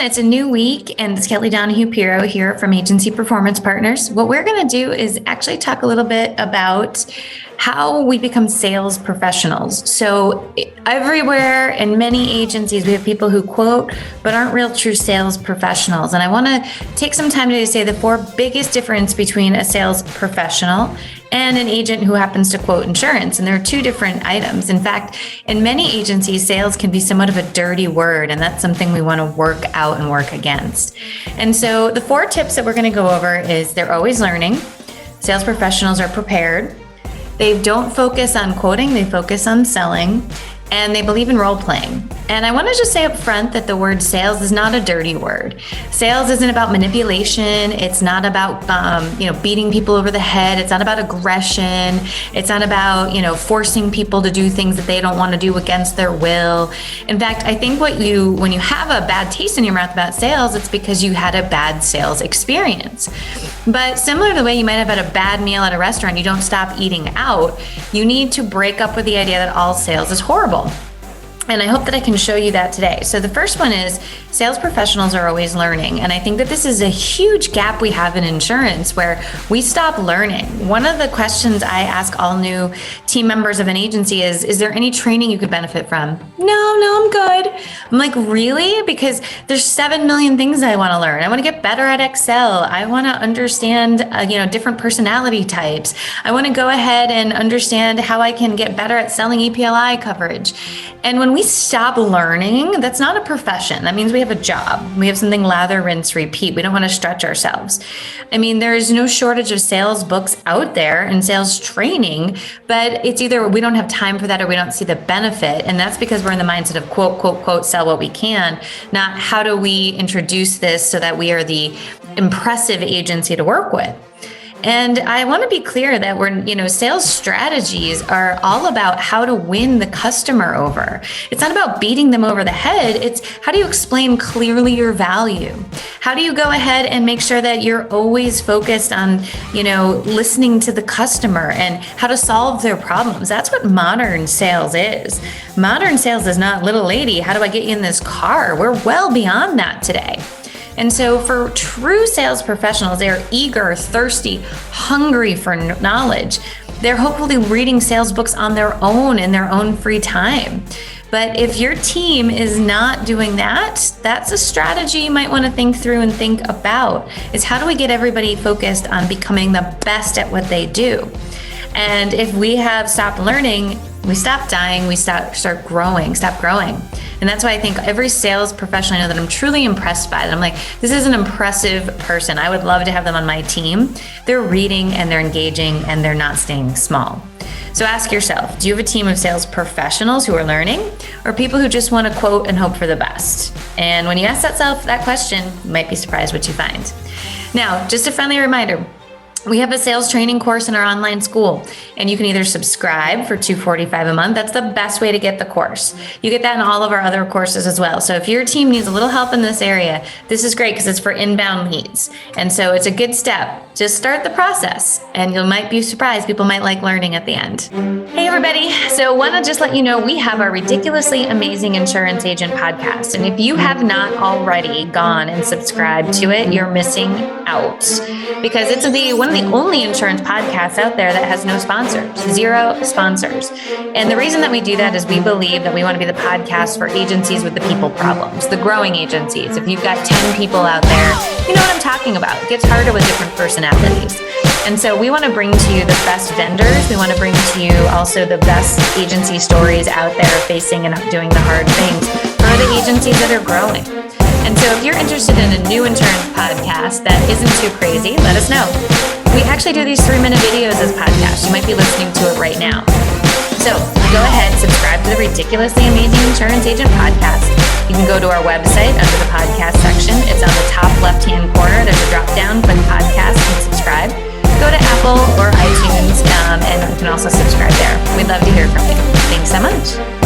It's a new week, and it's Kelly Donahue-Piro here from Agency Performance Partners. What we're going to do is actually talk a little bit about how we become sales professionals. So everywhere in many agencies, we have people who quote, but aren't real true sales professionals. And I want to take some time today to say the four biggest difference between a sales professional and an agent who happens to quote insurance. And there are two different items. In fact, in many agencies, sales can be somewhat of a dirty word, and that's something we want to work out and work against. And so the four tips that we're going to go over is they're always learning. Sales professionals are prepared. They don't focus on quoting, they focus on selling, and they believe in role playing. And I want to just say up front that the word sales is not a dirty word. Sales isn't about manipulation. It's not about beating people over the head. It's not about aggression. It's not about forcing people to do things that they don't want to do against their will. In fact, I think when you have a bad taste in your mouth about sales, it's because you had a bad sales experience. But similar to the way you might have had a bad meal at a restaurant, you don't stop eating out. You need to break up with the idea that all sales is horrible. And I hope that I can show you that today. So the first one is sales professionals are always learning. And I think that this is a huge gap we have in insurance where we stop learning. One of the questions I ask all new team members of an agency is there any training you could benefit from? No, I'm good. I'm like, really? Because there's 7 million things I want to learn. I want to get better at Excel. I want to understand, different personality types. I want to go ahead and understand how I can get better at selling EPLI coverage. And when we stop learning, that's not a profession. That means we have a job. We have something lather, rinse, repeat. We don't want to stretch ourselves. I mean, there is no shortage of sales books out there and sales training, but it's either we don't have time for that or we don't see the benefit. And that's because we're in the mindset of quote, quote, quote, sell what we can, not how do we introduce this so that we are the impressive agency to work with. And I want to be clear that sales strategies are all about how to win the customer over. It's not about beating them over the head. It's how do you explain clearly your value? How do you go ahead and make sure that you're always focused on, listening to the customer and how to solve their problems? That's what modern sales is. Modern sales is not, little lady, how do I get you in this car? We're well beyond that today. And so for true sales professionals, they're eager, thirsty, hungry for knowledge. They're hopefully reading sales books on their own in their own free time. But if your team is not doing that, that's a strategy you might want to think through and think about, is how do we get everybody focused on becoming the best at what they do? And if we have stopped learning, we stop dying, we stop growing. And that's why I think every sales professional I know that I'm truly impressed by, that I'm like, this is an impressive person. I would love to have them on my team. They're reading and they're engaging and they're not staying small. So ask yourself, do you have a team of sales professionals who are learning or people who just want to quote and hope for the best? And when you ask yourself that question, you might be surprised what you find. Now, just a friendly reminder, we have a sales training course in our online school, and you can either subscribe for $245 a month. That's the best way to get the course. You get that in all of our other courses as well. So if your team needs a little help in this area, this is great because it's for inbound leads. And so it's a good step. Just start the process, and you might be surprised. People might like learning at the end. Hey, everybody. So want to just let you know we have our Ridiculously Amazing Insurance Agent podcast. And if you have not already gone and subscribed to it, you're missing out because it's one of the only insurance podcasts out there that has no sponsors, 0 sponsors. And the reason that we do that is we believe that we want to be the podcast for agencies with the people problems, the growing agencies. If you've got 10 people out there, you know what I'm talking about. It gets harder with different personalities. And so we want to bring to you the best vendors. We want to bring to you also the best agency stories out there facing and doing the hard things for the agencies that are growing. And so if you're interested in a new insurance podcast that isn't too crazy, let us know. We actually do these 3-minute videos as podcasts. You might be listening to it right now. So go ahead, subscribe to the Ridiculously Amazing Insurance Agent podcast. You can go to our website under the podcast section. It's on the top left-hand corner. There's a drop-down, click podcast and subscribe. Go to Apple or iTunes, and you can also subscribe there. We'd love to hear from you. Thanks so much.